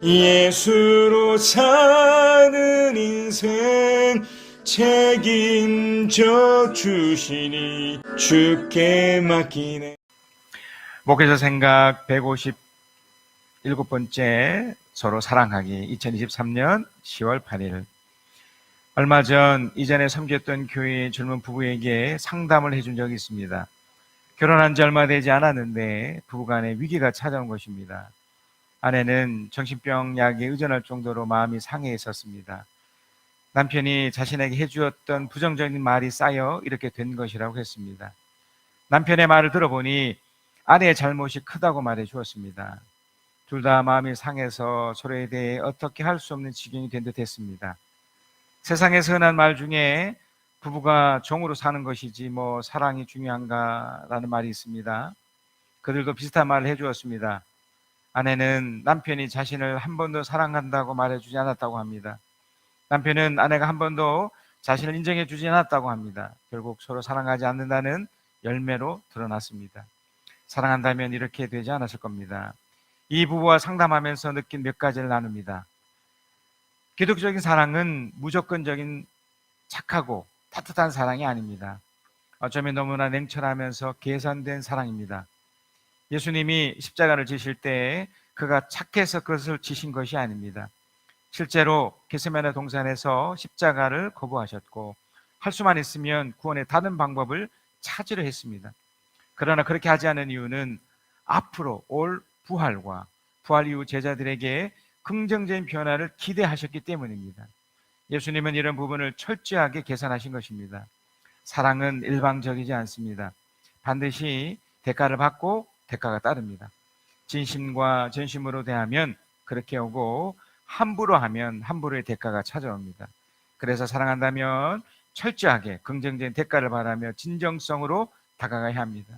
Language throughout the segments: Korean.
예수로 사는 인생 책임져 주시니 주께 맡기네. 목회자 생각 157번째 서로 사랑하기, 2023년 10월 8일. 얼마 전 이전에 섬겼던 교회의 젊은 부부에게 상담을 해준 적이 있습니다. 결혼한 지 얼마 되지 않았는데 부부간에 위기가 찾아온 것입니다. 아내는 정신병 약에 의존할 정도로 마음이 상해 있었습니다. 남편이 자신에게 해주었던 부정적인 말이 쌓여 이렇게 된 것이라고 했습니다. 남편의 말을 들어보니 아내의 잘못이 크다고 말해 주었습니다. 둘 다 마음이 상해서 서로에 대해 어떻게 할 수 없는 지경이 된 듯 했습니다. 세상에서 흔한 말 중에 부부가 정으로 사는 것이지 뭐 사랑이 중요한가라는 말이 있습니다. 그들도 비슷한 말을 해주었습니다. 아내는 남편이 자신을 한 번도 사랑한다고 말해주지 않았다고 합니다. 남편은 아내가 한 번도 자신을 인정해주지 않았다고 합니다. 결국 서로 사랑하지 않는다는 열매로 드러났습니다. 사랑한다면 이렇게 되지 않았을 겁니다. 이 부부와 상담하면서 느낀 몇 가지를 나눕니다. 기독교적인 사랑은 무조건적인 착하고 따뜻한 사랑이 아닙니다. 어쩌면 너무나 냉철하면서 계산된 사랑입니다. 예수님이 십자가를 지실 때 그가 착해서 그것을 지신 것이 아닙니다. 실제로 겟세마네 동산에서 십자가를 거부하셨고 할 수만 있으면 구원의 다른 방법을 찾으려 했습니다. 그러나 그렇게 하지 않은 이유는 앞으로 올 부활과 부활 이후 제자들에게 긍정적인 변화를 기대하셨기 때문입니다. 예수님은 이런 부분을 철저하게 계산하신 것입니다. 사랑은 일방적이지 않습니다. 반드시 대가를 받고 대가가 따릅니다. 진심과 전심으로 대하면 그렇게 오고 함부로 하면 함부로의 대가가 찾아옵니다. 그래서 사랑한다면 철저하게 긍정적인 대가를 바라며 진정성으로 다가가야 합니다.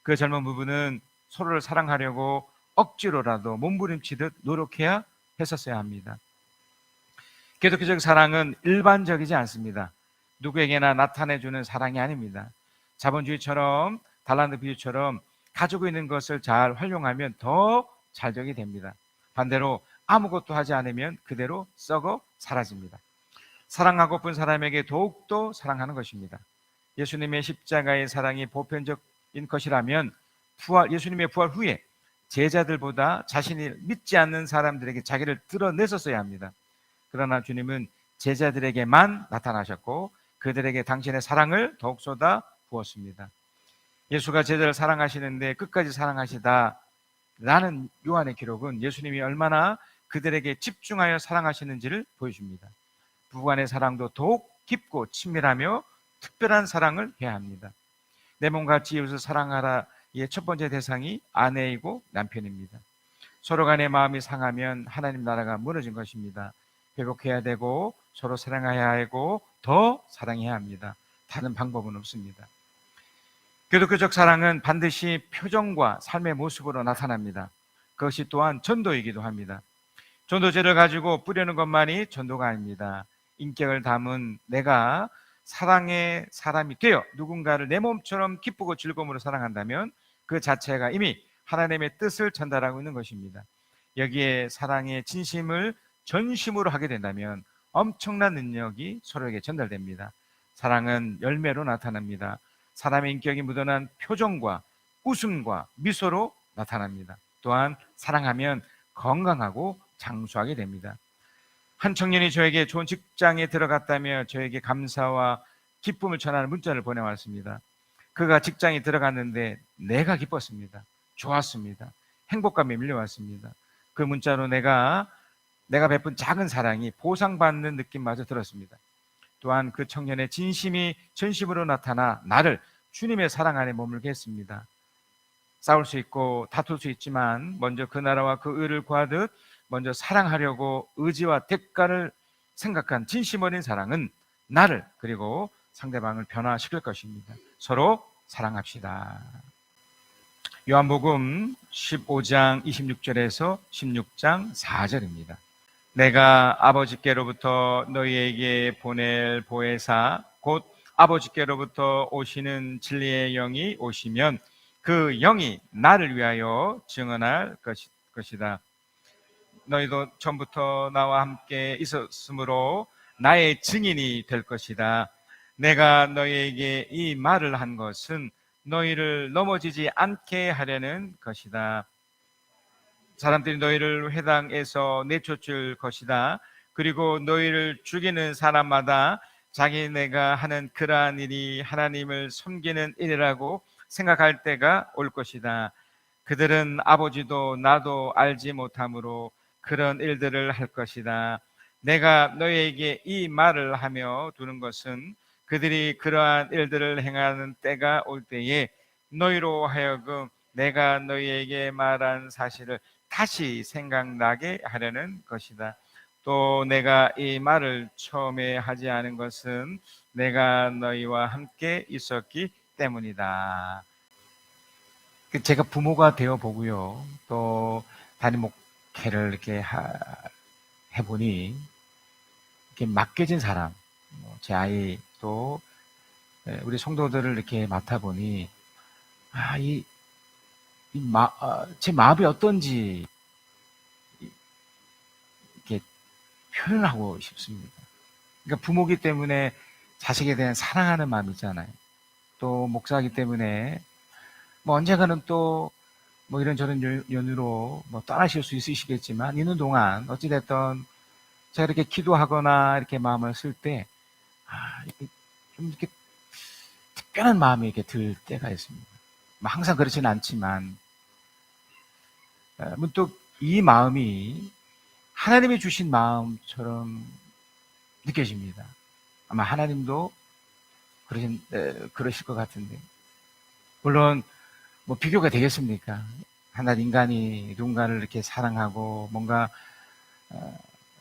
그 젊은 부부는 서로를 사랑하려고 억지로라도 몸부림치듯 노력해야 했었어야 합니다. 기독교적 사랑은 일반적이지 않습니다. 누구에게나 나타내주는 사랑이 아닙니다. 자본주의처럼 달란트 비유처럼 가지고 있는 것을 잘 활용하면 더 잘 되게 됩니다. 반대로 아무것도 하지 않으면 그대로 썩어 사라집니다. 사랑하고픈 사람에게 더욱더 사랑하는 것입니다. 예수님의 십자가의 사랑이 보편적인 것이라면 예수님의 부활 후에 제자들보다 자신이 믿지 않는 사람들에게 자기를 드러냈었어야 합니다. 그러나 주님은 제자들에게만 나타나셨고 그들에게 당신의 사랑을 더욱 쏟아 부었습니다. 예수가 제자를 사랑하시는데 끝까지 사랑하시다 라는 요한의 기록은 예수님이 얼마나 그들에게 집중하여 사랑하시는지를 보여줍니다. 부부간의 사랑도 더욱 깊고 친밀하며 특별한 사랑을 해야 합니다. 내 몸같이 이웃을 사랑하라의 첫 번째 대상이 아내이고 남편입니다. 서로 간의 마음이 상하면 하나님 나라가 무너진 것입니다. 회복해야 되고 서로 사랑해야 하고 더 사랑해야 합니다. 다른 방법은 없습니다. 기독교적 사랑은 반드시 표정과 삶의 모습으로 나타납니다. 그것이 또한 전도이기도 합니다. 전도제를 가지고 뿌리는 것만이 전도가 아닙니다. 인격을 담은 내가 사랑의 사람이 되어 누군가를 내 몸처럼 기쁘고 즐거움으로 사랑한다면 그 자체가 이미 하나님의 뜻을 전달하고 있는 것입니다. 여기에 사랑의 진심을 전심으로 하게 된다면 엄청난 능력이 서로에게 전달됩니다. 사랑은 열매로 나타납니다. 사람의 인격이 묻어난 표정과 웃음과 미소로 나타납니다. 또한 사랑하면 건강하고 장수하게 됩니다. 한 청년이 저에게 좋은 직장에 들어갔다며 저에게 감사와 기쁨을 전하는 문자를 보내왔습니다. 그가 직장에 들어갔는데 내가 기뻤습니다. 좋았습니다. 행복감이 밀려왔습니다. 그 문자로 내가 베푼 작은 사랑이 보상받는 느낌마저 들었습니다. 또한 그 청년의 진심이 전심으로 나타나 나를 주님의 사랑 안에 머물게 했습니다. 싸울 수 있고 다툴 수 있지만 먼저 그 나라와 그 의를 구하듯 먼저 사랑하려고 의지와 대가를 생각한 진심 어린 사랑은 나를 그리고 상대방을 변화시킬 것입니다. 서로 사랑합시다. 요한복음 15장 26절에서 16장 4절입니다. 내가 아버지께로부터 너희에게 보낼 보혜사 곧 아버지께로부터 오시는 진리의 영이 오시면 그 영이 나를 위하여 증언할 것이다. 너희도 처음부터 나와 함께 있었으므로 나의 증인이 될 것이다. 내가 너희에게 이 말을 한 것은 너희를 넘어지지 않게 하려는 것이다. 사람들이 너희를 회당에서 내쫓을 것이다. 그리고 너희를 죽이는 사람마다 자기네가 하는 그러한 일이 하나님을 섬기는 일이라고 생각할 때가 올 것이다. 그들은 아버지도 나도 알지 못함으로 그런 일들을 할 것이다. 내가 너희에게 이 말을 하며 두는 것은 그들이 그러한 일들을 행하는 때가 올 때에 너희로 하여금 내가 너희에게 말한 사실을 다시 생각나게 하려는 것이다. 또 내가 이 말을 처음에 하지 않은 것은 내가 너희와 함께 있었기 때문이다. 제가 부모가 되어 보고요. 또 담임 목회를 이렇게 해보니 이렇게 맡겨진 사람, 제 아이 또 우리 성도들을 이렇게 맡아보니 제 마음이 어떤지 이렇게 표현을 하고 싶습니다. 그러니까 부모기 때문에 자식에 대한 사랑하는 마음이 있잖아요. 또 목사이기 때문에 언젠가는 또 이런저런 연유로 떠나실 수 있으시겠지만 있는 동안 어찌됐든 제가 이렇게 기도하거나 이렇게 마음을 쓸 때 좀 이렇게 특별한 마음이 이렇게 들 때가 있습니다. 항상 그렇지는 않지만 문득 이 마음이 하나님이 주신 마음처럼 느껴집니다. 아마 하나님도 그러실 것 같은데, 물론 비교가 되겠습니까? 하나 인간이 누군가를 이렇게 사랑하고 뭔가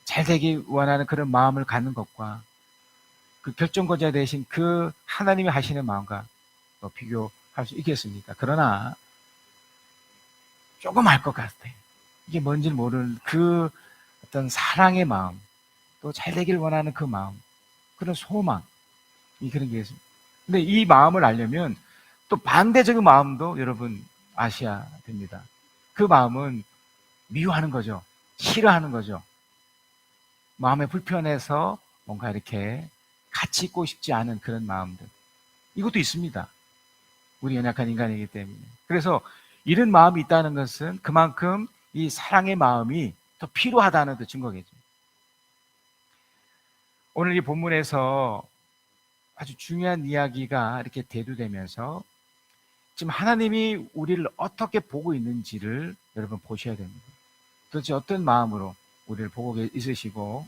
잘 되기 원하는 그런 마음을 갖는 것과 그 결정권자 대신 그 하나님이 하시는 마음과 비교할 수 있겠습니까? 그러나 조금 알 것 같아요. 이게 뭔지는 모르는 그 어떤 사랑의 마음, 또 잘 되길 원하는 그 마음, 그런 소망, 그런 게 있습니다. 근데 이 마음을 알려면 또 반대적인 마음도 여러분 아셔야 됩니다. 그 마음은 미워하는 거죠. 싫어하는 거죠. 마음에 불편해서 뭔가 이렇게 같이 있고 싶지 않은 그런 마음들. 이것도 있습니다. 우리 연약한 인간이기 때문에. 그래서 이런 마음이 있다는 것은 그만큼 이 사랑의 마음이 더 필요하다는 그 증거겠죠. 오늘 이 본문에서 아주 중요한 이야기가 이렇게 대두되면서 지금 하나님이 우리를 어떻게 보고 있는지를 여러분 보셔야 됩니다. 도대체 어떤 마음으로 우리를 보고 있으시고,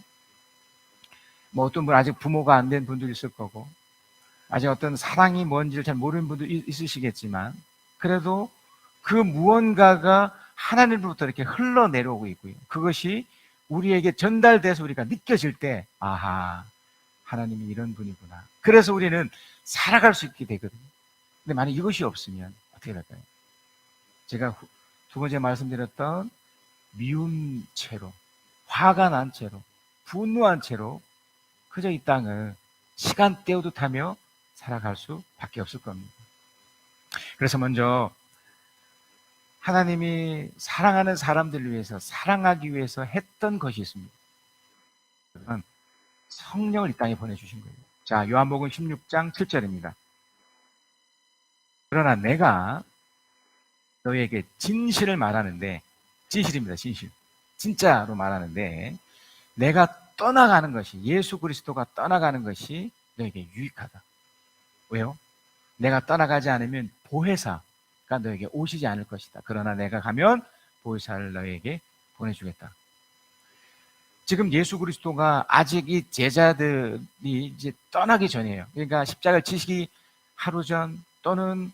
어떤 분 아직 부모가 안 된 분도 있을 거고, 아직 어떤 사랑이 뭔지를 잘 모르는 분도 있으시겠지만, 그래도 그 무언가가 하나님으로부터 이렇게 흘러내려오고 있고요. 그것이 우리에게 전달돼서 우리가 느껴질 때, 아하, 하나님이 이런 분이구나. 그래서 우리는 살아갈 수 있게 되거든요. 근데 만약 이것이 없으면 어떻게 될까요? 제가 두 번째 말씀드렸던 미운 채로, 화가 난 채로, 분노한 채로 그저 이 땅을 시간 때우듯 하며 살아갈 수밖에 없을 겁니다. 그래서 먼저 하나님이 사랑하는 사람들을 위해서, 사랑하기 위해서 했던 것이 있습니다. 성령을 이 땅에 보내주신 거예요. 자, 요한복음 16장 7절입니다. 그러나 내가 너희에게 진실을 말하는데, 진실입니다, 진실. 진짜로 말하는데, 내가 떠나가는 것이, 예수 그리스도가 떠나가는 것이 너에게 유익하다. 왜요? 내가 떠나가지 않으면 보혜사가 너에게 오시지 않을 것이다. 그러나 내가 가면 보혜사를 너에게 보내주겠다. 지금 예수 그리스도가 아직 이 제자들이 이제 떠나기 전이에요. 그러니까 십자가를 지시기 하루 전 또는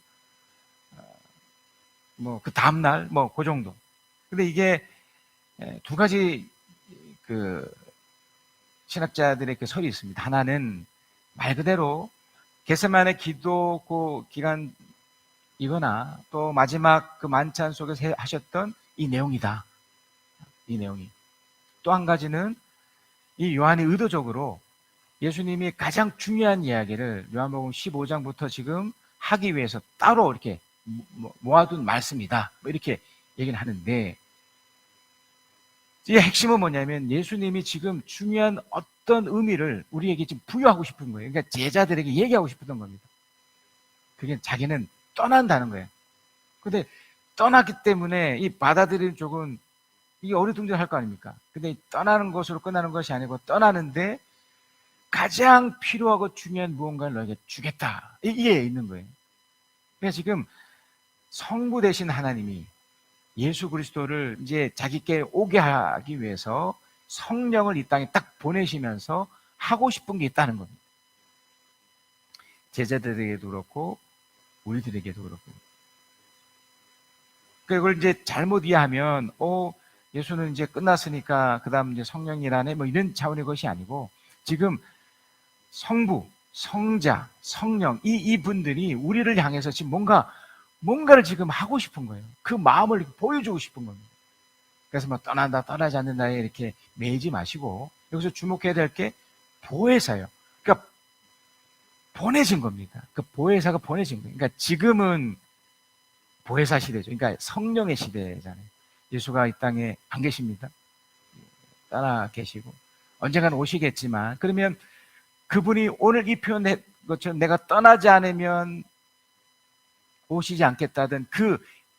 그 다음날 그 정도. 근데 이게 두 가지 그 신학자들의 그 설이 있습니다. 하나는 말 그대로 겟세마네 기도 그 기간이거나 또 마지막 그 만찬 속에서 하셨던 이 내용이다. 이 내용이. 또 한 가지는 이 요한이 의도적으로 예수님이 가장 중요한 이야기를 요한복음 15장부터 지금 하기 위해서 따로 이렇게 모아둔 말씀이다. 이렇게 얘기는 하는데, 이 핵심은 뭐냐면 예수님이 지금 중요한 어떤 의미를 우리에게 지금 부여하고 싶은 거예요. 그러니까 제자들에게 얘기하고 싶었던 겁니다. 그게 자기는 떠난다는 거예요. 근데 떠났기 때문에 이 받아들이는 쪽은 이게 어리둥절할 거 아닙니까? 근데 떠나는 것으로 끝나는 것이 아니고 떠나는데 가장 필요하고 중요한 무언가를 너에게 주겠다. 이게 있는 거예요. 그래서 지금 성부 되신 하나님이 예수 그리스도를 이제 자기께 오게 하기 위해서 성령을 이 땅에 딱 보내시면서 하고 싶은 게 있다는 겁니다. 제자들에게도 그렇고 우리들에게도 그렇고. 그걸 이제 잘못 이해하면 예수는 이제 끝났으니까 그다음 이제 성령이라네 뭐 이런 차원의 것이 아니고 지금 성부, 성자, 성령 이분들이 우리를 향해서 지금 뭔가를 지금 하고 싶은 거예요. 그 마음을 보여주고 싶은 겁니다. 그래서 뭐 떠난다, 떠나지 않는다에 이렇게 매이지 마시고 여기서 주목해야 될 게 보혜사예요. 그러니까 보내진 겁니다. 그 보혜사가 보내진 거예요. 그러니까 지금은 보혜사 시대죠. 그러니까 성령의 시대잖아요. 예수가 이 땅에 안 계십니다. 떠나 계시고 언젠가는 오시겠지만 그러면 그분이 오늘 이 표현한 것처럼 내가 떠나지 않으면 오시지 않겠다던 그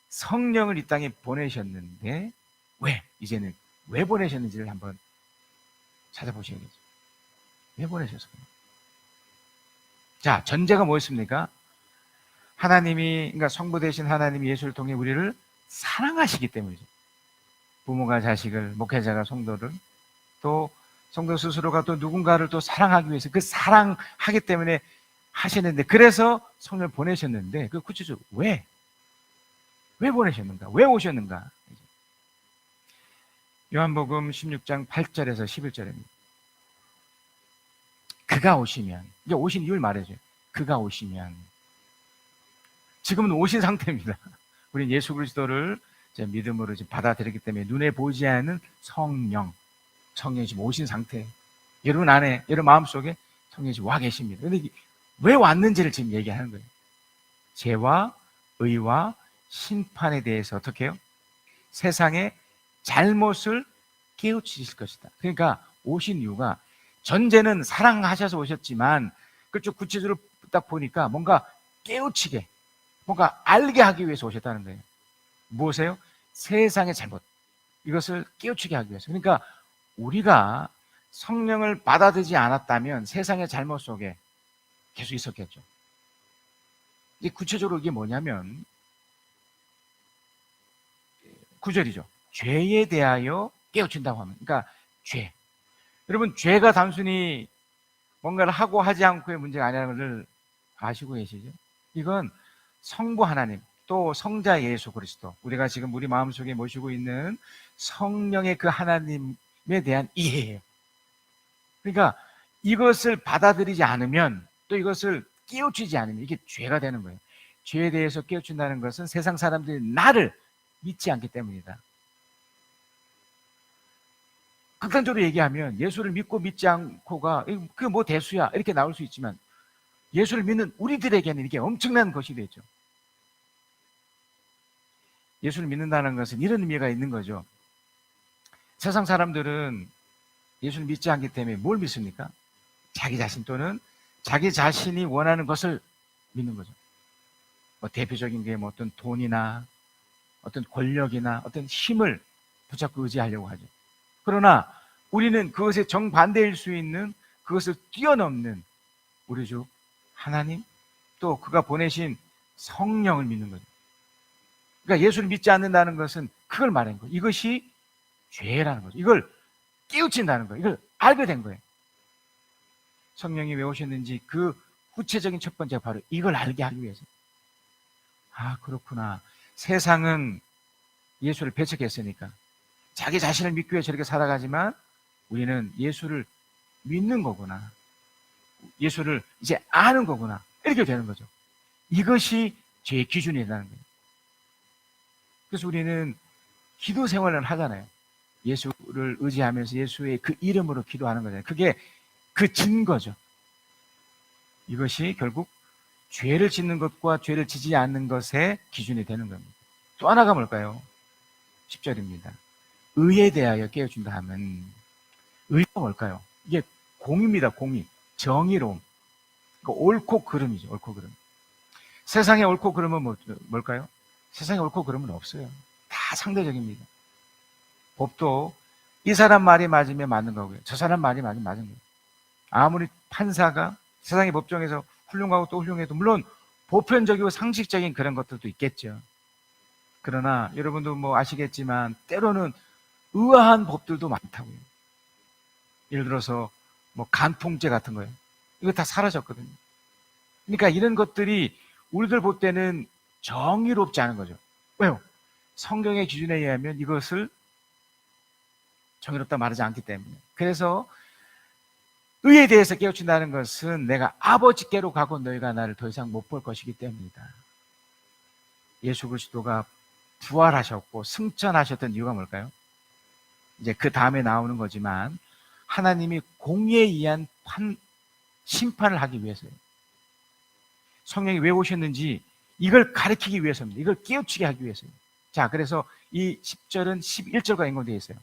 성령을 이 땅에 보내셨는데 이제는 왜 보내셨는지를 한번 찾아보셔야겠죠. 왜 보내셨을까요? 자, 전제가 뭐였습니까? 하나님이, 그러니까 성부 되신 하나님이 예수를 통해 우리를 사랑하시기 때문이죠. 부모가 자식을, 목회자가 성도를, 또 성도 스스로가 또 누군가를 또 사랑하기 위해서 그 사랑하기 때문에 하시는데, 그래서 성령을 보내셨는데, 그 구체적으로 왜 보내셨는가? 왜 오셨는가? 요한복음 16장 8절에서 11절입니다. 그가 오시면, 이제 오신 이유를 말해줘요. 그가 오시면, 지금은 오신 상태입니다. 우리 예수 그리스도를 믿음으로 지금 받아들이기 때문에 눈에 보이지 않는 성령이 지금 오신 상태. 여러분 안에, 여러분 마음속에 성령이 지금 와 계십니다. 근데 왜 왔는지를 지금 얘기하는 거예요. 죄와 의와 심판에 대해서 어떻게 해요? 세상의 잘못을 깨우치실 것이다. 그러니까 오신 이유가 전제는 사랑하셔서 오셨지만 그쪽 구체적으로 딱 보니까 뭔가 깨우치게, 뭔가 알게 하기 위해서 오셨다는 거예요. 무엇이에요? 세상의 잘못. 이것을 깨우치게 하기 위해서. 그러니까 우리가 성령을 받아들이지 않았다면 세상의 잘못 속에 계속 있었겠죠. 이게 구체적으로 이게 뭐냐면 9절이죠. 죄에 대하여 깨우친다고 하면, 그러니까 죄. 여러분, 죄가 단순히 뭔가를 하고 하지 않고의 문제가 아니라는 것을 아시고 계시죠? 이건 성부 하나님, 또 성자 예수 그리스도, 우리가 지금 우리 마음속에 모시고 있는 성령의 그 하나님에 대한 이해예요. 그러니까 이것을 받아들이지 않으면, 또 이것을 깨우치지 않으면 이게 죄가 되는 거예요. 죄에 대해서 깨우친다는 것은 세상 사람들이 나를 믿지 않기 때문이다. 극단적으로 얘기하면 예수를 믿고 믿지 않고가 그 뭐 대수야 이렇게 나올 수 있지만 예수를 믿는 우리들에게는 이게 엄청난 것이 되죠. 예수를 믿는다는 것은 이런 의미가 있는 거죠. 세상 사람들은 예수를 믿지 않기 때문에 뭘 믿습니까? 자기 자신 또는 자기 자신이 원하는 것을 믿는 거죠. 뭐 대표적인 게 뭐 어떤 돈이나 어떤 권력이나 어떤 힘을 붙잡고 의지하려고 하죠. 그러나 우리는 그것에 정반대일 수 있는, 그것을 뛰어넘는 우리 주 하나님, 또 그가 보내신 성령을 믿는 거죠. 그러니까 예수를 믿지 않는다는 것은 그걸 말하는 거예요. 이것이 죄라는 거죠. 이걸 깨우친다는 거예요. 이걸 알게 된 거예요. 성령이 왜 오셨는지 그 구체적인 첫 번째가 바로 이걸 알게 하기 위해서. 아, 그렇구나. 세상은 예수를 배척했으니까 자기 자신을 믿기 위해 저렇게 살아가지만 우리는 예수를 믿는 거구나. 예수를 이제 아는 거구나. 이렇게 되는 거죠. 이것이 죄의 기준이라는 거예요. 그래서 우리는 기도 생활을 하잖아요. 예수를 의지하면서 예수의 그 이름으로 기도하는 거잖아요. 그게 그 증거죠. 이것이 결국 죄를 짓는 것과 죄를 지지 않는 것의 기준이 되는 겁니다. 또 하나가 뭘까요? 10절입니다. 의에 대하여 깨워준다 하면 의가 뭘까요? 이게 공입니다. 공의, 정의로움. 그러니까 옳고 그름이죠. 옳고 그름. 세상에 옳고 그름은 뭘까요? 세상에 옳고 그름은 없어요. 다 상대적입니다. 법도 이 사람 말이 맞으면 맞는 거고요. 저 사람 말이 맞으면 맞은 거예요. 아무리 판사가 세상의 법정에서 훌륭하고 또 훌륭해도 물론 보편적이고 상식적인 그런 것들도 있겠죠. 그러나 여러분도 뭐 아시겠지만 때로는 의아한 법들도 많다고요. 예를 들어서 뭐 간통죄 같은 거예요. 이거 다 사라졌거든요. 그러니까 이런 것들이 우리들 볼 때는 정의롭지 않은 거죠. 왜요? 성경의 기준에 의하면 이것을 정의롭다 말하지 않기 때문에. 그래서 의에 대해서 깨우친다는 것은 내가 아버지께로 가고 너희가 나를 더 이상 못 볼 것이기 때문이다. 예수 그리스도가 부활하셨고 승천하셨던 이유가 뭘까요? 이제 그 다음에 나오는 거지만 하나님이 공의에 의한 심판을 하기 위해서예요. 성령이 왜 오셨는지 이걸 가르치기 위해서입니다. 이걸 깨우치게 하기 위해서예요. 자, 그래서 이 10절은 11절과 연관되어 있어요.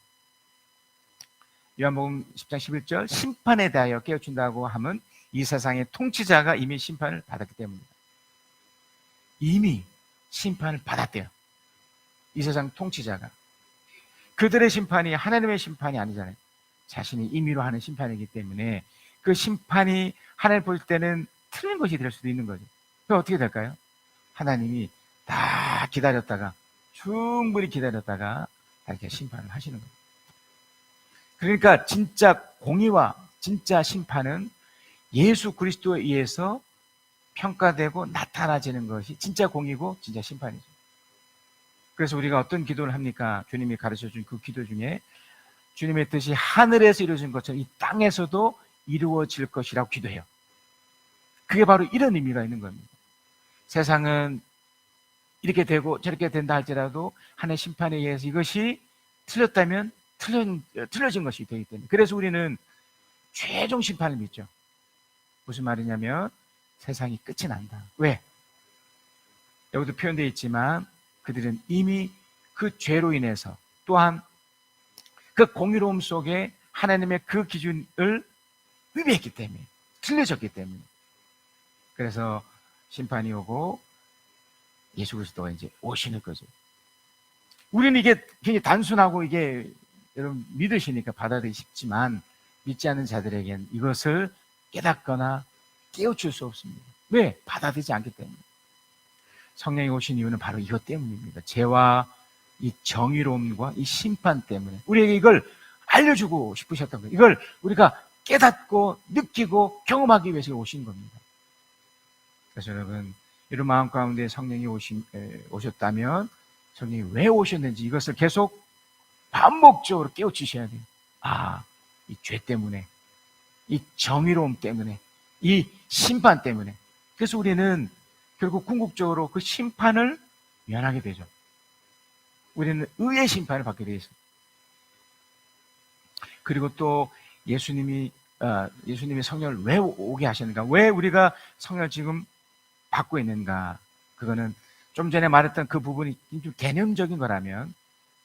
요한복음 10장 11절, 심판에 대하여 깨우친다고 하면 이 세상의 통치자가 이미 심판을 받았기 때문입니다. 이미 심판을 받았대요. 이 세상 통치자가. 그들의 심판이 하나님의 심판이 아니잖아요. 자신이 임의로 하는 심판이기 때문에 그 심판이 하나님 볼 때는 틀린 것이 될 수도 있는 거죠. 그럼 어떻게 될까요? 하나님이 다 기다렸다가 충분히 기다렸다가 이렇게 심판을 하시는 거예요. 그러니까 진짜 공의와 진짜 심판은 예수 그리스도에 의해서 평가되고 나타나지는 것이 진짜 공의고 진짜 심판이죠. 그래서 우리가 어떤 기도를 합니까? 주님이 가르쳐준 그 기도 중에 주님의 뜻이 하늘에서 이루어진 것처럼 이 땅에서도 이루어질 것이라고 기도해요. 그게 바로 이런 의미가 있는 겁니다. 세상은 이렇게 되고 저렇게 된다 할지라도 하나님의 심판에 의해서 이것이 틀렸다면 틀려진 것이 되기 때문에. 그래서 우리는 최종 심판을 믿죠. 무슨 말이냐면 세상이 끝이 난다. 왜? 여기도 표현되어 있지만 그들은 이미 그 죄로 인해서 또한 그 공의로움 속에 하나님의 그 기준을 위배했기 때문에, 틀려졌기 때문에. 그래서 심판이 오고 예수 그리스도가 이제 오시는 거죠. 우리는 이게 굉장히 단순하고 이게 여러분 믿으시니까 받아들이기 쉽지만 믿지 않는 자들에겐 이것을 깨닫거나 깨우칠 수 없습니다. 왜? 받아들이지 않기 때문에. 성령이 오신 이유는 바로 이것 때문입니다. 죄와 이 정의로움과 이 심판 때문에 우리에게 이걸 알려주고 싶으셨던 거예요. 이걸 우리가 깨닫고 느끼고 경험하기 위해서 오신 겁니다. 그래서 여러분 이런 마음 가운데 성령이 오셨다면 성령이 왜 오셨는지 이것을 계속 반복적으로 깨우치셔야 돼요. 아, 이 죄 때문에, 이 정의로움 때문에, 이 심판 때문에. 그래서 우리는 결국 궁극적으로 그 심판을 면하게 되죠. 우리는 의의 심판을 받게 되어 있습니다. 그리고 또 예수님이 성령을 왜 오게 하셨는가? 왜 우리가 성령을 지금 받고 있는가? 그거는 좀 전에 말했던 그 부분이 좀 개념적인 거라면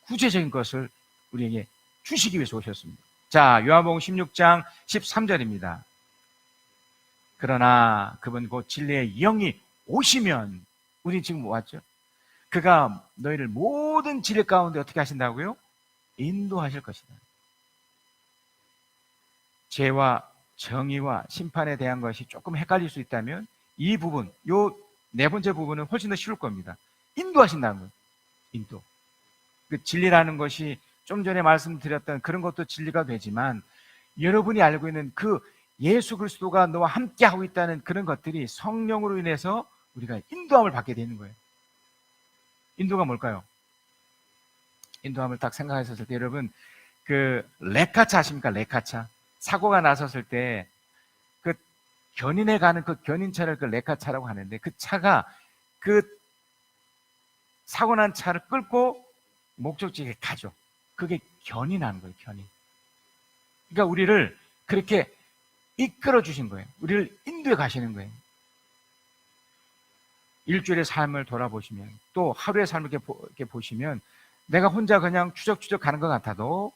구체적인 것을 우리에게 주시기 위해서 오셨습니다. 자, 요한복음 16장 13절입니다. 그러나 그분 곧 진리의 영이 오시면, 우리 지금 뭐 왔죠? 그가 너희를 모든 진리 가운데 어떻게 하신다고요? 인도하실 것이다. 죄와 정의와 심판에 대한 것이 조금 헷갈릴 수 있다면 이 부분, 요 네 번째 부분은 훨씬 더 쉬울 겁니다. 인도하신다는 거예요. 인도. 그 진리라는 것이 좀 전에 말씀드렸던 그런 것도 진리가 되지만 여러분이 알고 있는 그 예수 그리스도가 너와 함께 하고 있다는 그런 것들이 성령으로 인해서 우리가 인도함을 받게 되는 거예요. 인도가 뭘까요? 인도함을 딱 생각하셨을 때 여러분 그 레카차 아십니까? 레카차. 사고가 났었을 때 그 견인에 가는 그 견인차를 그 레카차라고 하는데 그 차가 그 사고 난 차를 끌고 목적지에 가죠. 그게 견인하는 거예요. 견인. 그러니까 우리를 그렇게 이끌어 주신 거예요. 우리를 인도해 가시는 거예요. 일주일의 삶을 돌아보시면 또 하루의 삶을 이렇게 보시면 내가 혼자 그냥 추적추적 가는 것 같아도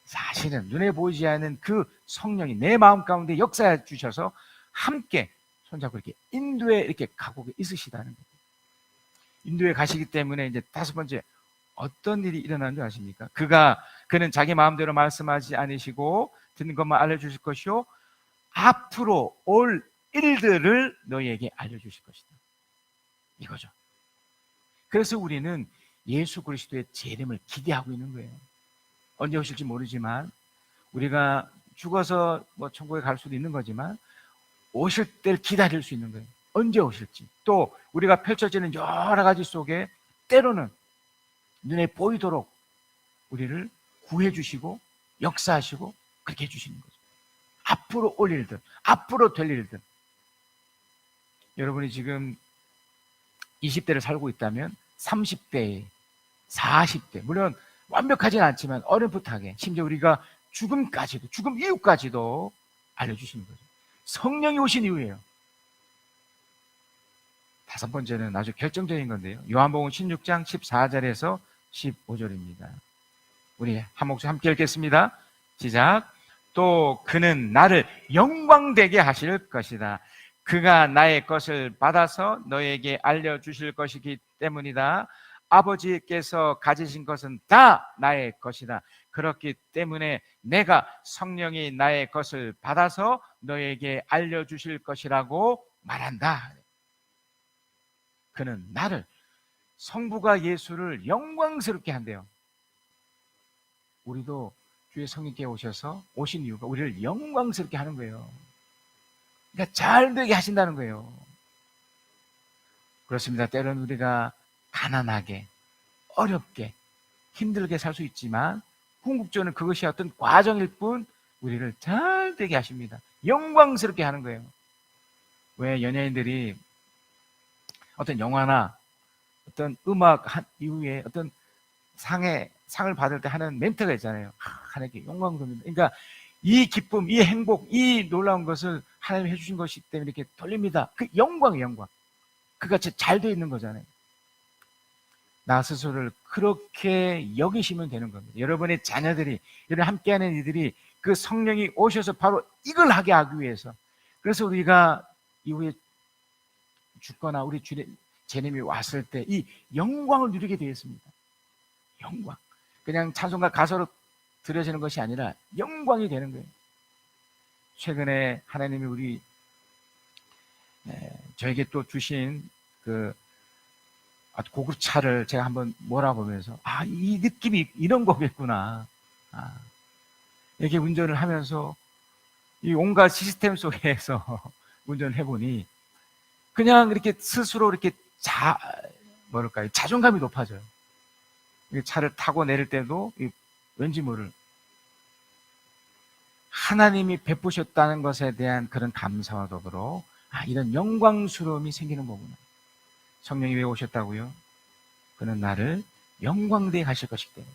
사실은 눈에 보이지 않는 그 성령이 내 마음 가운데 역사해 주셔서 함께 손잡고 이렇게 인도에 이렇게 가고 있으시다는 거예요. 인도에 가시기 때문에 이제 다섯 번째 어떤 일이 일어나는 줄 아십니까? 그는 자기 마음대로 말씀하지 않으시고 듣는 것만 알려주실 것이요 앞으로 올 일들을 너희에게 알려주실 것이다. 이거죠. 그래서 우리는 예수 그리스도의 재림을 기대하고 있는 거예요. 언제 오실지 모르지만 우리가 죽어서 뭐 천국에 갈 수도 있는 거지만 오실 때를 기다릴 수 있는 거예요. 언제 오실지. 또 우리가 펼쳐지는 여러 가지 속에 때로는 눈에 보이도록 우리를 구해 주시고 역사하시고 그렇게 해주시는 거죠. 앞으로 올 일들, 앞으로 될 일들. 여러분이 지금 20대를 살고 있다면 30대, 40대, 물론 완벽하진 않지만 어렴풋하게 심지어 우리가 죽음까지도, 죽음 이후까지도 알려주시는 거죠. 성령이 오신 이유예요. 다섯 번째는 아주 결정적인 건데요. 요한복음 16장 14절에서 15절입니다. 우리 한 목소리 함께 읽겠습니다. 시작. 또 그는 나를 영광되게 하실 것이다. 그가 나의 것을 받아서 너에게 알려주실 것이기 때문이다. 아버지께서 가지신 것은 다 나의 것이다. 그렇기 때문에 내가 성령이 나의 것을 받아서 너에게 알려주실 것이라고 말한다. 그는 나를, 성부가 예수를 영광스럽게 한대요. 우리도 주의 성령께 오신 이유가 우리를 영광스럽게 하는 거예요. 그러니까 잘 되게 하신다는 거예요. 그렇습니다. 때로는 우리가 가난하게, 어렵게, 힘들게 살 수 있지만 궁극적으로는 그것이 어떤 과정일 뿐 우리를 잘 되게 하십니다. 영광스럽게 하는 거예요. 왜 연예인들이 어떤 영화나 어떤 음악 한 이후에 어떤 상을 받을 때 하는 멘트가 있잖아요. 하나님께 영광 돌립니다. 그러니까 이 기쁨, 이 행복, 이 놀라운 것을 하나님이 해주신 것이기 때문에 이렇게 돌립니다. 그 영광이 영광. 그같이 잘 돼 있는 거잖아요. 나 스스로를 그렇게 여기시면 되는 겁니다. 여러분의 자녀들이, 여러분 함께하는 이들이 그 성령이 오셔서 바로 이걸 하게 하기 위해서. 그래서 우리가 이후에 죽거나 우리 주님이 왔을 때 이 영광을 누리게 되어 있습니다. 영광. 그냥 찬송가 가사로 드려지는 것이 아니라 영광이 되는 거예요. 최근에 하나님이 저에게 또 주신 그 고급 차를 제가 한번 몰아보면서 이 느낌이 이런 거겠구나. 이렇게 운전을 하면서 이 온갖 시스템 속에서 운전을 해보니 그냥 이렇게 스스로 이렇게 자존감이 높아져요. 차를 타고 내릴 때도 왠지 모를 하나님이 베푸셨다는 것에 대한 그런 감사와 더불어 이런 영광스러움이 생기는 거구나. 성령이 왜 오셨다고요? 그는 나를 영광되게 하실 것이기 때문에.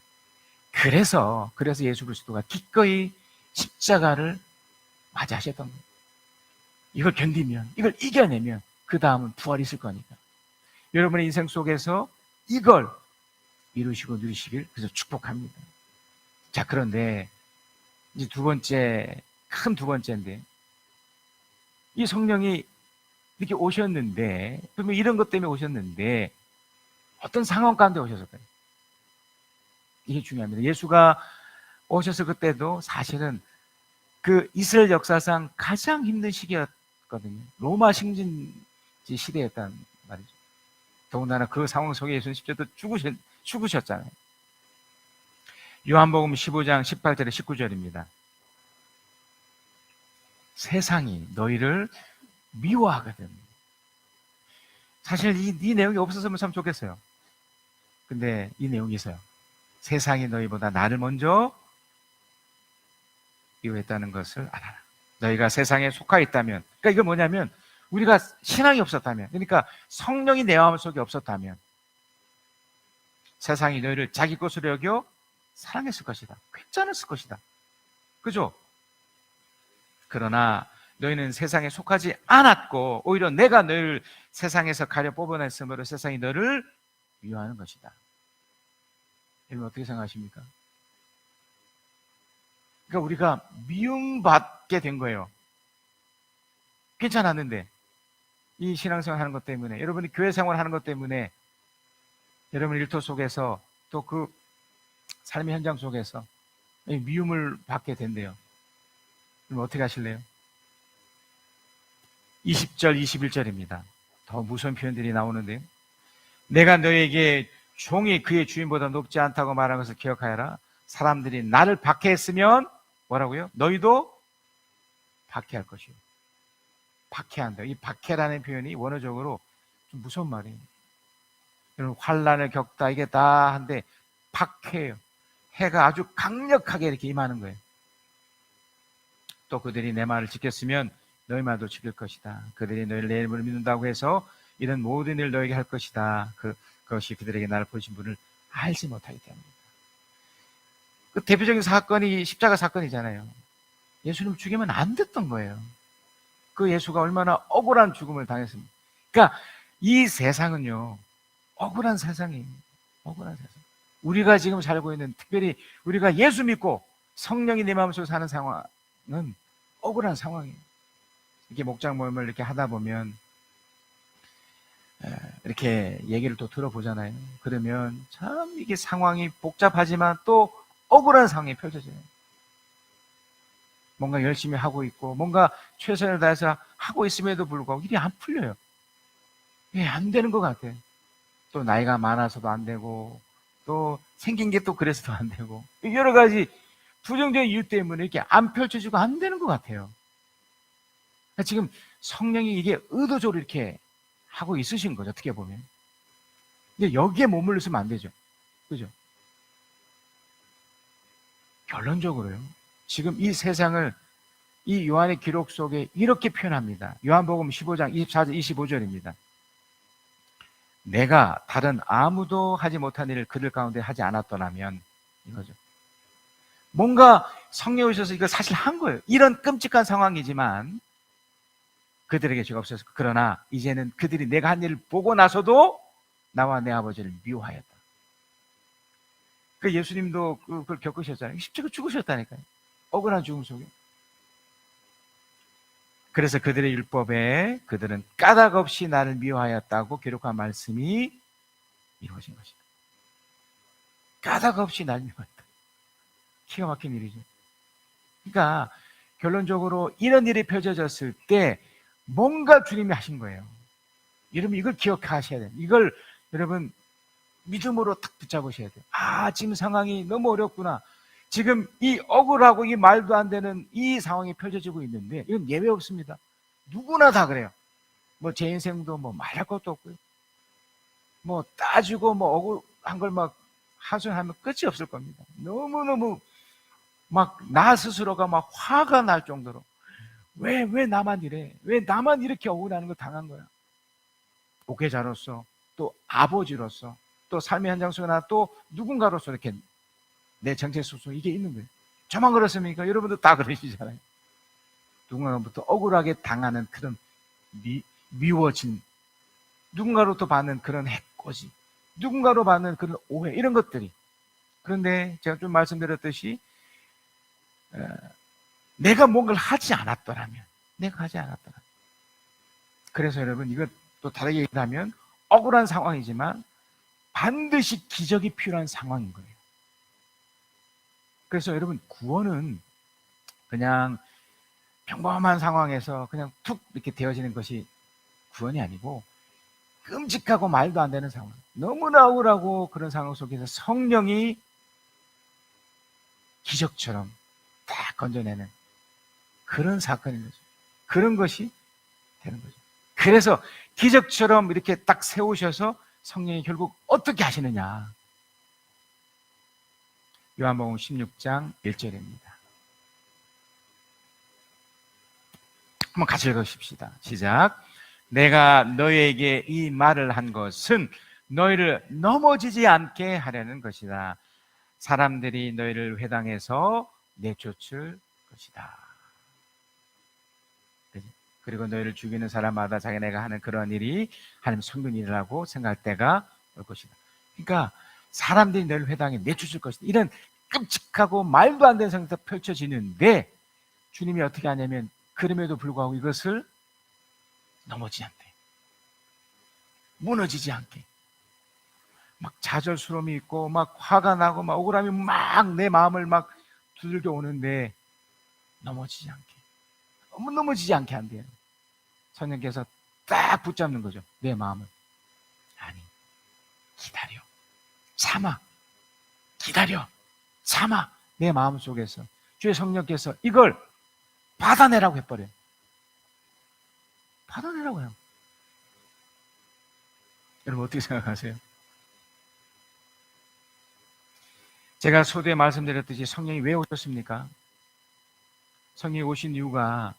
그래서 예수 그리스도가 기꺼이 십자가를 맞이하셨던 거예요. 이걸 견디면, 이걸 이겨내면 그 다음은 부활이 있을 거니까. 여러분의 인생 속에서 이걸 이루시고 누리시길 그래서 축복합니다. 자, 그런데 이제 큰 두 번째인데, 이 성령이 이렇게 오셨는데, 그러면 이런 것 때문에 오셨는데 어떤 상황 가운데 오셨을까요? 이게 중요합니다. 예수가 오셔서 그때도 사실은 그 이스라엘 역사상 가장 힘든 시기였거든요. 로마 식민지 시대였단 말이죠. 더군다나 그 상황 속에 예수는 심지어 또 죽으셨잖아요. 요한복음 15장 18절에 19절입니다. 세상이 너희를 미워하거든. 사실 이 내용이 없었으면 참 좋겠어요. 근데 이 내용이 있어요. 세상이 너희보다 나를 먼저 미워했다는 것을 알아라. 너희가 세상에 속하 있다면, 그러니까 이거 뭐냐면 우리가 신앙이 없었다면, 그러니까 성령이 내 마음 속에 없었다면 세상이 너희를 자기 것으로 여겨 사랑했을 것이다. 괜찮았을 것이다. 그죠? 그러나 너희는 세상에 속하지 않았고 오히려 내가 너희를 세상에서 가려 뽑아냈으므로 세상이 너를 미워하는 것이다. 여러분 어떻게 생각하십니까? 그러니까 우리가 미움받게 된 거예요. 괜찮았는데 이 신앙생활 하는 것 때문에, 여러분이 교회 생활 하는 것 때문에, 여러분 일터 속에서 또 그 삶의 현장 속에서 미움을 받게 된대요. 그럼 어떻게 하실래요? 20절, 21절입니다. 더 무서운 표현들이 나오는데요. 내가 너에게 종이 그의 주인보다 높지 않다고 말한 것을 기억하여라. 사람들이 나를 박해했으면 뭐라고요? 너희도 박해할 것이요. 박해한다. 이 박해라는 표현이 원어적으로 좀 무서운 말이에요. 여러분 환란을 겪다 이게 다 한데 박해예요. 해가 아주 강력하게 이렇게 임하는 거예요. 또 그들이 내 말을 지켰으면 너희 말도 지킬 것이다. 그들이 너희를 내 이름을 믿는다고 해서 이런 모든 일을 너에게 할 것이다. 그것이 그들에게 나를 보신 분을 알지 못하기 때문이다. 그 대표적인 사건이 십자가 사건이잖아요. 예수님 죽이면 안 됐던 거예요. 그 예수가 얼마나 억울한 죽음을 당했습니까? 그러니까 이 세상은요, 억울한 세상이에요. 억울한 세상. 우리가 지금 살고 있는, 특별히 우리가 예수 믿고 성령이 내 마음속에 사는 상황은 억울한 상황이에요. 이렇게 목장 모임을 이렇게 하다 보면 이렇게 얘기를 또 들어보잖아요. 그러면 참 이게 상황이 복잡하지만 또 억울한 상황이 펼쳐져요. 뭔가 열심히 하고 있고 뭔가 최선을 다해서 하고 있음에도 불구하고 일이 안 풀려요. 이게 안 되는 것 같아요. 또 나이가 많아서도 안 되고 또 생긴 게 또 그래서도 안 되고 여러 가지 부정적인 이유 때문에 이렇게 안 펼쳐지고 안 되는 것 같아요. 지금 성령이 이게 의도적으로 이렇게 하고 있으신 거죠, 어떻게 보면. 근데 여기에 머물러 있으면 안 되죠. 그죠? 결론적으로요. 지금 이 세상을 이 요한의 기록 속에 이렇게 표현합니다. 요한복음 15장 24절 25절입니다. 내가 다른 아무도 하지 못한 일을 그들 가운데 하지 않았더라면, 이거죠. 뭔가 성령이 오셔서 이걸 사실 한 거예요. 이런 끔찍한 상황이지만 그들에게 죄가 없었고, 그러나 이제는 그들이 내가 한 일을 보고 나서도 나와 내 아버지를 미워하였다. 그 예수님도 그걸 겪으셨잖아요. 십자가 죽으셨다니까요. 억울한 죽음 속에. 그래서 그들의 율법에 그들은 까닭 없이 나를 미워하였다고 기록한 말씀이 이루어진 것이다. 까닭 없이 나를 미워했다. 기가 막힌 일이죠. 그러니까 결론적으로 이런 일이 펼쳐졌을 때 뭔가 주님이 하신 거예요. 여러분 이걸 기억하셔야 돼요. 이걸 여러분 믿음으로 탁 붙잡으셔야 돼요. 아, 지금 상황이 너무 어렵구나. 지금 이 억울하고 이 말도 안 되는 이 상황이 펼쳐지고 있는데 이건 예외 없습니다. 누구나 다 그래요. 뭐 제 인생도 뭐 말할 것도 없고요. 뭐 따지고 뭐 억울한 걸 막 하소연하면 끝이 없을 겁니다. 너무너무 막 나 스스로가 막 화가 날 정도로 왜 나만 이래? 왜 나만 이렇게 억울하는 걸 당한 거야? 목회자로서 또 아버지로서 또 삶의 현장 속에나 또 누군가로서 이렇게 내 정체 속에 이게 있는 거예요. 저만 그렇습니까? 여러분도 다 그러시잖아요. 누군가로부터 억울하게 당하는 그런 미워진, 누군가로부터 받는 그런 해코지, 누군가로 받는 그런 오해, 이런 것들이. 그런데 제가 좀 말씀드렸듯이 내가 뭔가를 하지 않았더라면, 그래서 여러분 이거 또 다르게 얘기하면 억울한 상황이지만 반드시 기적이 필요한 상황인 거예요. 그래서 여러분 구원은 그냥 평범한 상황에서 그냥 툭 이렇게 되어지는 것이 구원이 아니고 끔찍하고 말도 안 되는 상황, 너무나 억울하고 그런 상황 속에서 성령이 기적처럼 딱 건져내는 그런 사건인 거죠. 그런 것이 되는 거죠. 그래서 기적처럼 이렇게 딱 세우셔서 성령이 결국 어떻게 하시느냐. 요한복음 16장 1절입니다. 한번 같이 읽으십시다. 시작. 내가 너희에게 이 말을 한 것은 너희를 넘어지지 않게 하려는 것이다. 사람들이 너희를 회당에서 내쫓을 것이다. 그리고 너희를 죽이는 사람마다 자기네가 하는 그런 일이 하나님 성령 일이라고 생각할 때가 올 것이다. 그러니까 사람들이 너를 회당에 내쫓을 것이다. 이런 끔찍하고 말도 안 되는 상태가 펼쳐지는데 주님이 어떻게 하냐면 그럼에도 불구하고 이것을 넘어지지 않대. 무너지지 않게. 막 좌절스러움이 있고 막 화가 나고 막 억울함이 막 내 마음을 막 두들겨 오는데 넘어지지 않게. 넘어지지 않게 한대요. 성령께서 딱 붙잡는 거죠. 내 마음을. 아니, 기다려. 참아. 기다려. 참아. 내 마음 속에서 주의 성령께서 이걸 받아내라고 해버려요. 받아내라고 해요. 여러분 어떻게 생각하세요? 제가 소두에 말씀드렸듯이 성령이 왜 오셨습니까? 성령이 오신 이유가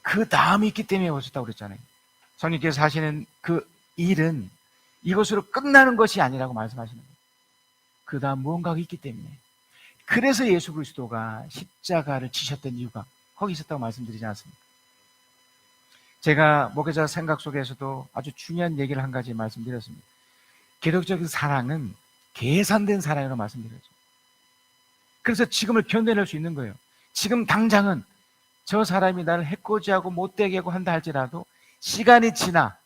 그 다음이 있기 때문에 오셨다고 그랬잖아요. 성령께서 하시는 그 일은 이것으로 끝나는 것이 아니라고 말씀하시는 거예요. 그 다음 무언가가 있기 때문에. 그래서 예수 그리스도가 십자가를 지셨던 이유가 거기 있었다고 말씀드리지 않았습니까? 제가 목회자 생각 속에서도 아주 중요한 얘기를 한 가지 말씀드렸습니다. 기독적인 사랑은 계산된 사랑이라고 말씀드렸죠. 그래서 지금을 견뎌낼 수 있는 거예요. 지금 당장은 저 사람이 나를 해코지하고 못되게 하고 한다 할지라도 시간이 지나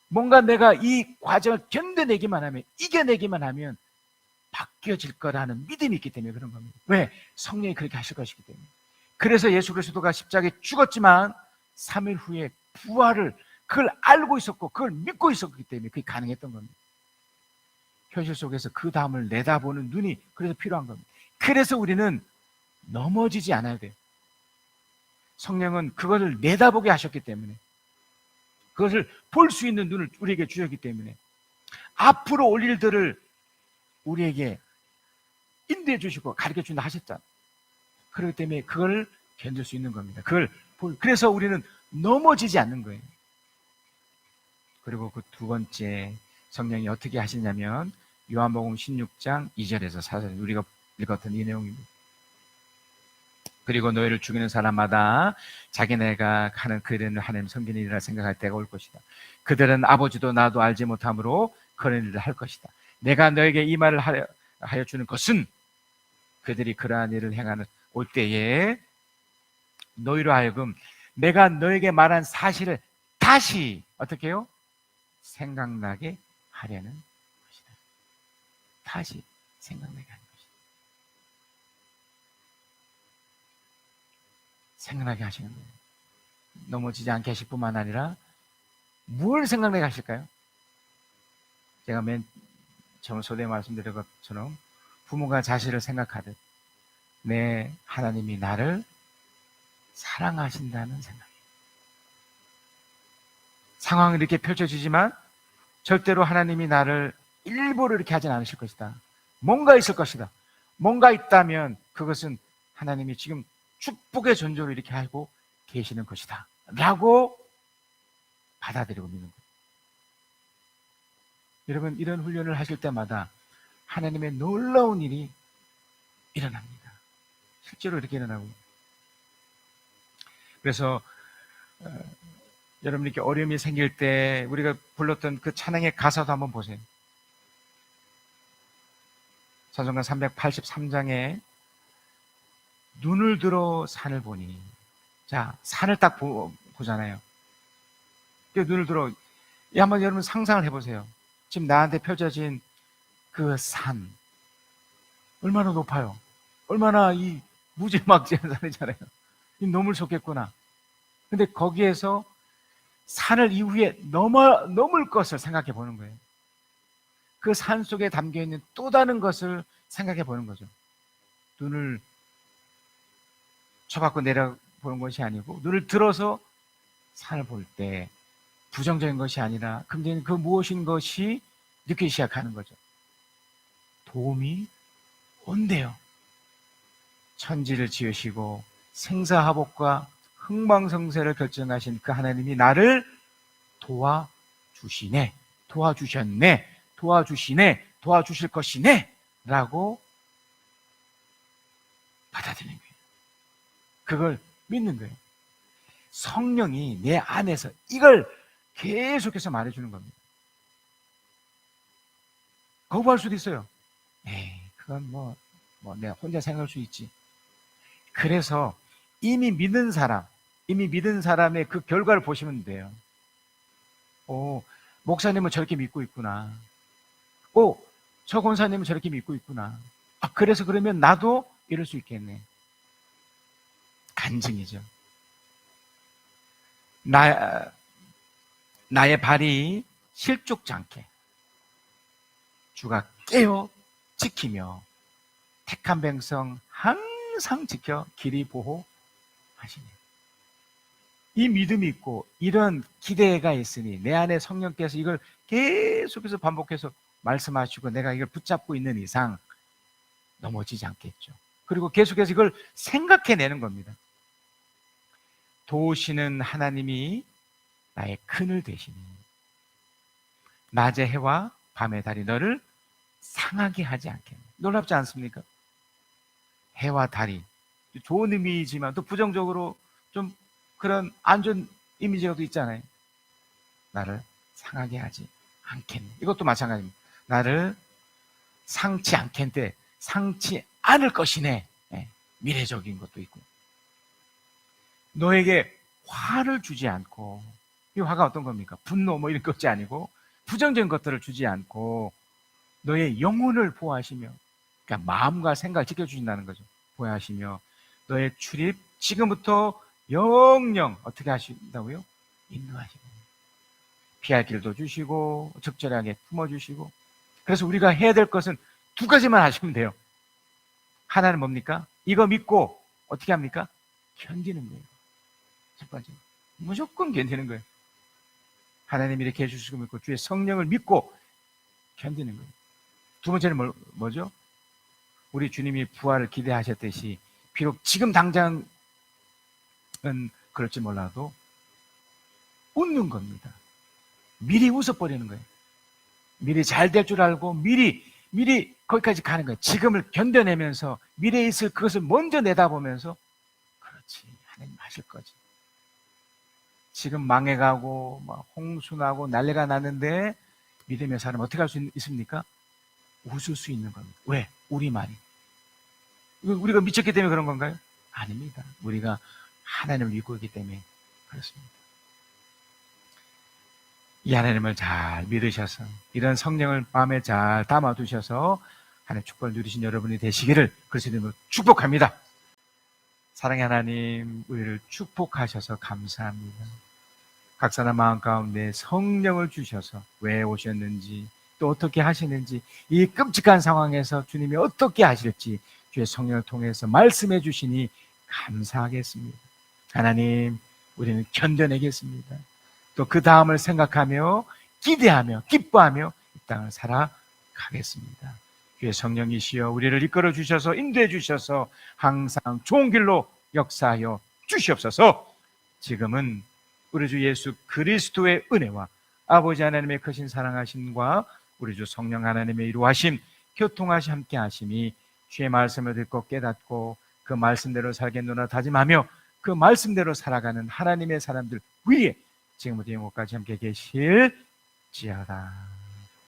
뭔가 내가 이 과정을 견뎌내기만 하면, 이겨내기만 하면 바뀌어질 거라는 믿음이 있기 때문에 그런 겁니다. 왜? 성령이 그렇게 하실 것이기 때문에. 그래서 예수 그리스도가 십자가에 죽었지만 3일 후에 부활을 그걸 알고 있었고 그걸 믿고 있었기 때문에 그게 가능했던 겁니다. 현실 속에서 그 다음을 내다보는 눈이 그래서 필요한 겁니다. 그래서 우리는 넘어지지 않아야 돼요. 성령은 그것을 내다보게 하셨기 때문에, 그것을 볼 수 있는 눈을 우리에게 주셨기 때문에 앞으로 올 일들을 우리에게 인도해 주시고 가르쳐 준다 하셨잖아요. 그렇기 때문에 그걸 견딜 수 있는 겁니다. 그래서 우리는 넘어지지 않는 거예요. 그리고 그 두 번째 성령이 어떻게 하시냐면 요한복음 16장 2절에서 4절 우리가 읽었던 이 내용입니다. 그리고 너희를 죽이는 사람마다 자기네가 하는 그 일은 하나님 섬기는 일이라 생각할 때가 올 것이다. 그들은 아버지도 나도 알지 못함으로 그런 일을 할 것이다. 내가 너에게 이 말을 하여 주는 것은 그들이 그러한 일을 행하는 올 때에 너희로 하여금 내가 너에게 말한 사실을 다시 어떻게 해요? 생각나게 하려는 것이다. 다시 생각나게 하는 것이다. 생각나게 하시는 거예요. 넘어지지 않게 하실 뿐만 아니라 뭘 생각나게 하실까요? 제가 맨 처음 소대에 말씀드린 것처럼 부모가 자식을 생각하듯 내 하나님이 나를 사랑하신다는 생각이에요. 상황이 이렇게 펼쳐지지만 절대로 하나님이 나를 일부러 이렇게 하진 않으실 것이다. 뭔가 있을 것이다. 뭔가 있다면 그것은 하나님이 지금 축복의 존재로 이렇게 하고 계시는 것이다 라고 받아들이고 믿는 거예요. 여러분 이런 훈련을 하실 때마다 하나님의 놀라운 일이 일어납니다. 실제로 이렇게 일어나고. 그래서 여러분 이렇게 어려움이 생길 때 우리가 불렀던 그 찬양의 가사도 한번 보세요. 찬송가 383장에 눈을 들어 산을 보니, 자 산을 딱 보잖아요. 눈을 들어, 한번 여러분 상상을 해보세요. 지금 나한테 펼쳐진 그 산 얼마나 높아요. 얼마나 이 무지막지한 산이잖아요. 넘을 수 없겠구나. 근데 거기에서 산을 이후에 넘을 것을 생각해 보는 거예요. 그 산 속에 담겨 있는 또 다른 것을 생각해 보는 거죠. 눈을 쳐박고 내려보는 것이 아니고 눈을 들어서 산을 볼 때 부정적인 것이 아니라 근데 그 무엇인 것이 느끼기 시작하는 거죠. 도움이 온대요. 천지를 지으시고 생사화복과 흥망성쇠를 결정하신 그 하나님이 나를 도와주시네, 도와주셨네, 도와주시네, 도와주실 것이네 라고 받아들이는 거예요. 그걸 믿는 거예요. 성령이 내 안에서 이걸 계속해서 말해주는 겁니다. 거부할 수도 있어요. 에이, 그건 내가 혼자 생각할 수 있지. 그래서 이미 믿은 사람의 그 결과를 보시면 돼요. 목사님은 저렇게 믿고 있구나. 저 권사님은 저렇게 믿고 있구나. 그래서 그러면 나도 이럴 수 있겠네. 간증이죠. 나의 발이 실족지 않게 주가 깨어 지키며 택한 백성 항상 지켜 길이 보호하시네. 이 믿음이 있고 이런 기대가 있으니 내 안에 성령께서 이걸 계속해서 반복해서 말씀하시고 내가 이걸 붙잡고 있는 이상 넘어지지 않겠죠. 그리고 계속해서 이걸 생각해내는 겁니다. 도우시는 하나님이 나의 그늘 되시니 낮의 해와 밤의 달이 너를 상하게 하지 않겠네. 놀랍지 않습니까? 해와 달이 좋은 의미이지만 또 부정적으로 좀 그런 안 좋은 이미지가 또 있잖아요. 나를 상하게 하지 않겠네. 이것도 마찬가지입니다. 나를 상치 않겠는데 상치 않을 것이네. 미래적인 것도 있고. 너에게 화를 주지 않고, 이 화가 어떤 겁니까? 분노 이런 것이 아니고 부정적인 것들을 주지 않고 너의 영혼을 보호하시며, 그러니까 마음과 생각을 지켜주신다는 거죠. 보호하시며 너의 출입 지금부터 영영 어떻게 하신다고요? 인도하시고 피할 길도 주시고 적절하게 품어주시고. 그래서 우리가 해야 될 것은 두 가지만 하시면 돼요. 하나는 뭡니까? 이거 믿고 어떻게 합니까? 견디는 거예요. 첫 번째, 무조건 견디는 거예요. 하나님 이렇게 해주시고 믿고 주의 성령을 믿고 견디는 거예요. 두 번째는 뭐죠? 우리 주님이 부활을 기대하셨듯이 비록 지금 당장은 그럴지 몰라도 웃는 겁니다. 미리 웃어버리는 거예요. 미리 잘 될 줄 알고 미리 거기까지 가는 거예요. 지금을 견뎌내면서 미래에 있을 그것을 먼저 내다보면서 그렇지, 하나님 하실 거지. 지금 망해가고 막 홍수나고 난리가 났는데 믿음의 사람 어떻게 할 수 있습니까? 웃을 수 있는 겁니다. 왜? 우리만이. 우리가 미쳤기 때문에 그런 건가요? 아닙니다. 우리가 하나님을 믿고 있기 때문에 그렇습니다. 이 하나님을 잘 믿으셔서 이런 성령을 마음에 잘 담아두셔서 하나님의 축복을 누리신 여러분이 되시기를 그리스도 이름으로 축복합니다. 사랑의 하나님, 우리를 축복하셔서 감사합니다. 각 사람 마음 가운데 성령을 주셔서 왜 오셨는지 또 어떻게 하시는지 이 끔찍한 상황에서 주님이 어떻게 하실지 주의 성령을 통해서 말씀해 주시니 감사하겠습니다. 하나님, 우리는 견뎌내겠습니다. 또 그 다음을 생각하며 기대하며 기뻐하며 이 땅을 살아가겠습니다. 주의 성령이시여 우리를 이끌어 주셔서 인도해 주셔서 항상 좋은 길로 역사하여 주시옵소서. 지금은 우리 주 예수 그리스도의 은혜와 아버지 하나님의 크신 사랑하심과 우리 주 성령 하나님의 이루하심 교통하시 함께 하심이 주의 말씀을 듣고 깨닫고 그 말씀대로 살겠노라 다짐하며 그 말씀대로 살아가는 하나님의 사람들 위에 지금부터 영원까지 함께 계실지어다.